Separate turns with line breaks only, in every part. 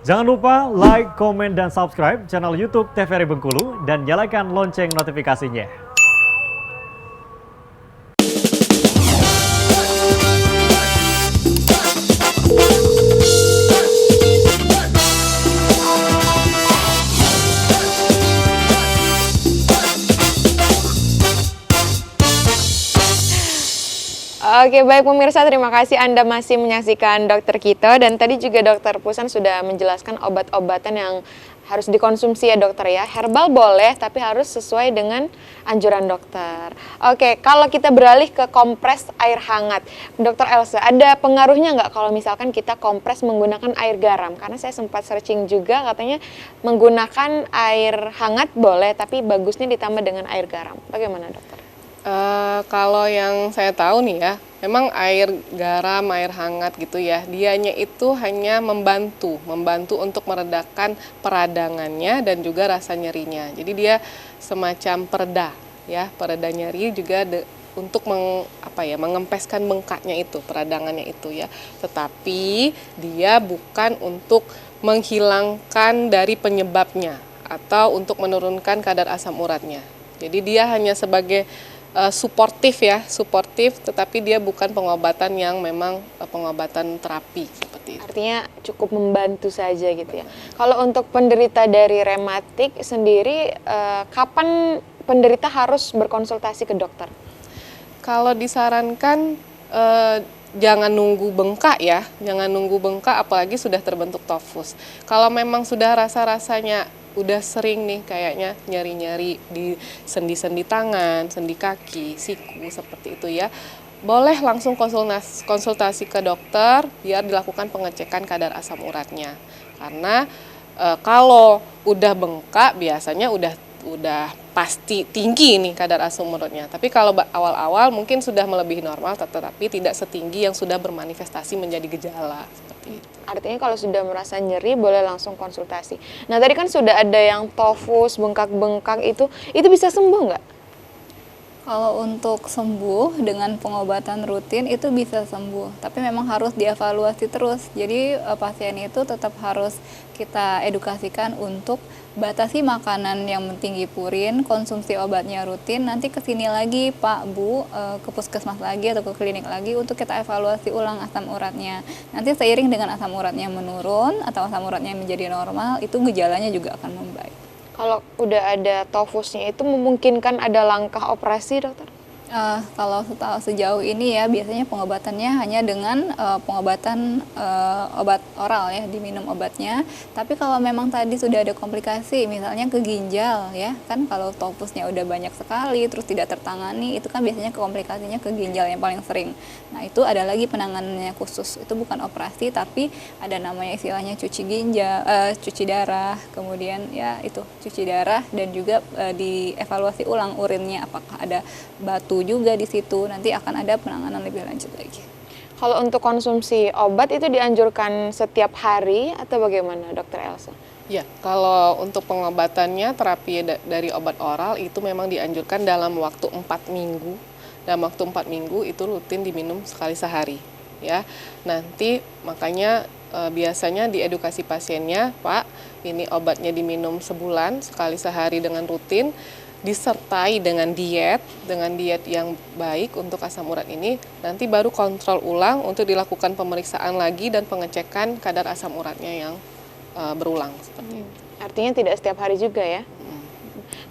Jangan lupa like, komen, dan subscribe channel YouTube TVRI Bengkulu dan nyalakan lonceng notifikasinya.
Oke, baik pemirsa, terima kasih Anda masih menyaksikan Dokter Kito. Dan tadi juga Dokter Pusan sudah menjelaskan obat-obatan yang harus dikonsumsi ya dokter ya. Herbal boleh, tapi harus sesuai dengan anjuran dokter. Oke, kalau kita beralih ke kompres air hangat. Dokter Elsa, ada pengaruhnya nggak kalau misalkan kita kompres menggunakan air garam? Karena saya sempat searching juga, katanya menggunakan air hangat boleh, tapi bagusnya ditambah dengan air garam. Bagaimana dokter?
Kalau yang saya tahu nih ya, memang air garam, air hangat gitu ya, dianya itu hanya membantu untuk meredakan peradangannya dan juga rasa nyerinya. Jadi dia semacam pereda ya, pereda nyeri juga untuk mengempeskan bengkaknya itu, peradangannya itu ya. Tetapi dia bukan untuk menghilangkan dari penyebabnya atau untuk menurunkan kadar asam uratnya. Jadi dia hanya sebagai suportif, tetapi dia bukan pengobatan yang memang pengobatan terapi seperti itu.
Artinya cukup membantu saja gitu ya. Kalau untuk penderita dari rematik sendiri, kapan penderita harus berkonsultasi ke dokter?
Kalau disarankan jangan nunggu bengkak ya, jangan nunggu bengkak apalagi sudah terbentuk tofus. Kalau memang sudah rasa-rasanya udah sering nih kayaknya nyari-nyari di sendi-sendi tangan, sendi kaki, siku seperti itu ya, boleh langsung konsultasi ke dokter biar dilakukan pengecekan kadar asam uratnya. Karena kalau udah bengkak biasanya udah pasti tinggi nih kadar asam uratnya. Tapi kalau awal-awal mungkin sudah melebihi normal, tetapi tidak setinggi yang sudah bermanifestasi menjadi gejala seperti itu.
Artinya kalau sudah merasa nyeri boleh langsung konsultasi. Nah tadi kan sudah ada yang tofus, bengkak-bengkak itu bisa sembuh nggak?
Kalau untuk sembuh dengan pengobatan rutin itu bisa sembuh, tapi memang harus dievaluasi terus. Jadi pasien itu tetap harus kita edukasikan untuk batasi makanan yang tinggi purin, konsumsi obatnya rutin, nanti kesini lagi Pak Bu ke puskesmas lagi atau ke klinik lagi untuk kita evaluasi ulang asam uratnya. Nanti seiring dengan asam uratnya menurun atau asam uratnya menjadi normal, itu gejalanya juga akan membaik.
Kalau udah ada tofusnya itu memungkinkan ada langkah operasi dokter?
Kalau sejauh ini ya biasanya pengobatannya hanya dengan pengobatan obat oral ya, diminum obatnya. Tapi kalau memang tadi sudah ada komplikasi misalnya ke ginjal ya, kan kalau tofusnya udah banyak sekali terus tidak tertangani, itu kan biasanya komplikasinya ke ginjal yang paling sering. Nah itu ada lagi penanganannya khusus, itu bukan operasi tapi ada namanya istilahnya cuci ginjal, cuci darah, kemudian ya itu cuci darah dan juga dievaluasi ulang urinnya apakah ada batu juga di situ, nanti akan ada penanganan lebih lanjut lagi.
Kalau untuk konsumsi obat itu dianjurkan setiap hari atau bagaimana dokter Elsa?
Ya, kalau untuk pengobatannya terapi dari obat oral itu memang dianjurkan dalam waktu 4 minggu. Dalam waktu 4 minggu itu rutin diminum sekali sehari ya. Nanti makanya biasanya diedukasi pasiennya, Pak, ini obatnya diminum sebulan sekali sehari dengan rutin, disertai dengan diet yang baik untuk asam urat ini, nanti baru kontrol ulang untuk dilakukan pemeriksaan lagi dan pengecekan kadar asam uratnya yang berulang seperti itu.
Artinya tidak setiap hari juga ya?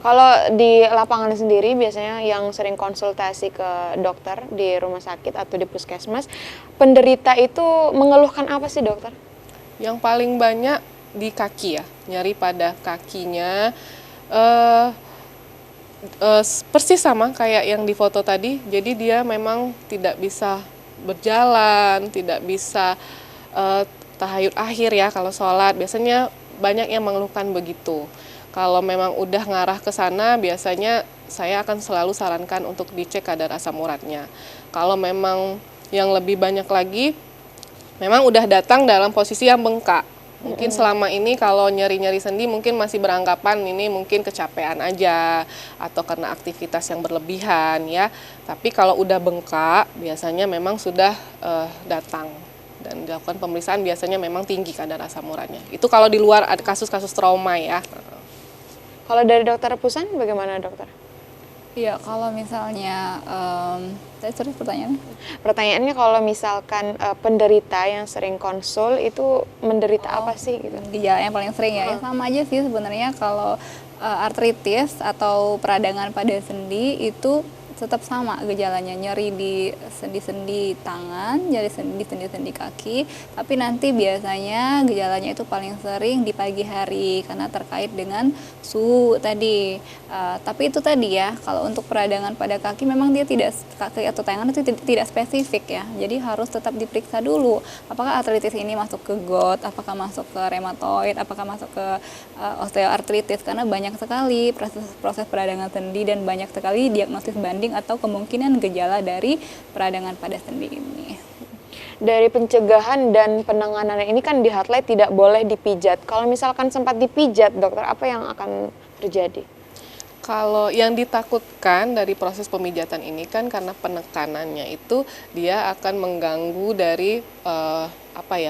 Kalau di lapangan sendiri biasanya yang sering konsultasi ke dokter di rumah sakit atau di puskesmas, penderita itu mengeluhkan apa sih dokter?
Yang paling banyak di kaki ya, nyeri pada kakinya, persis sama kayak yang di foto tadi. Jadi dia memang tidak bisa berjalan, tidak bisa tahayud akhir ya kalau sholat. Biasanya banyak yang mengeluhkan begitu. Kalau memang udah ngarah ke sana, biasanya saya akan selalu sarankan untuk dicek kadar asam uratnya. Kalau memang yang lebih banyak lagi, memang udah datang dalam posisi yang bengkak. Mungkin selama ini kalau nyeri-nyeri sendi mungkin masih beranggapan ini mungkin kecapean aja atau karena aktivitas yang berlebihan ya. Tapi kalau udah bengkak biasanya memang sudah datang dan dilakukan pemeriksaan biasanya memang tinggi kadar asam uratnya. Itu kalau di luar ada kasus-kasus trauma ya.
Kalau dari dokter Pusan bagaimana dokter?
Iya, kalau misalnya, terus pertanyaannya?
Pertanyaannya kalau misalkan penderita yang sering konsul itu menderita apa sih gitu?
Gejala yang paling sering ya, ya sama aja sih sebenarnya kalau artritis atau peradangan pada sendi itu tetap sama gejalanya, nyeri di sendi-sendi tangan, nyeri di sendi-sendi kaki, tapi nanti biasanya gejalanya itu paling sering di pagi hari karena terkait dengan suhu tadi. Tapi itu tadi ya, kalau untuk peradangan pada kaki memang dia tidak, kaki atau tangan itu tidak spesifik ya, jadi harus tetap diperiksa dulu apakah artritis ini masuk ke GOUT, apakah masuk ke rheumatoid, apakah masuk ke osteoartritis, karena banyak sekali proses peradangan sendi dan banyak sekali diagnosis banding atau kemungkinan gejala dari peradangan pada sendi ini.
Dari pencegahan dan penanganan ini kan di highlight tidak boleh dipijat. Kalau misalkan sempat dipijat, dokter, apa yang akan terjadi?
Kalau yang ditakutkan dari proses pemijatan ini kan karena penekanannya itu dia akan mengganggu dari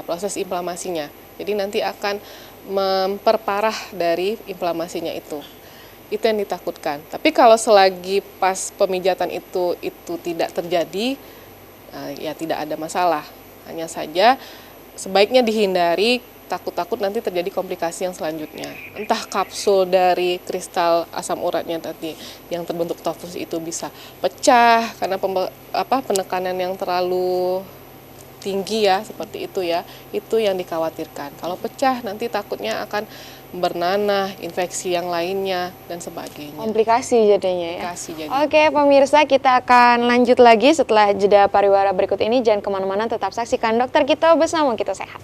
proses inflamasinya. Jadi nanti akan memperparah dari inflamasinya itu. Itu yang ditakutkan. Tapi kalau selagi pas pemijatan itu tidak terjadi, ya tidak ada masalah. Hanya saja sebaiknya dihindari takut-takut nanti terjadi komplikasi yang selanjutnya. Entah kapsul dari kristal asam uratnya tadi yang terbentuk tofus itu bisa pecah karena penekanan yang terlalu tinggi ya, seperti itu ya. Itu yang dikhawatirkan. Kalau pecah nanti takutnya akan bernanah, infeksi yang lainnya dan sebagainya.
Komplikasi jadinya ya.
Komplikasi jadi.
Oke pemirsa, kita akan lanjut lagi setelah jeda pariwara berikut ini. Jangan kemana-mana, tetap saksikan Dokter Kito bersama Kita Sehat.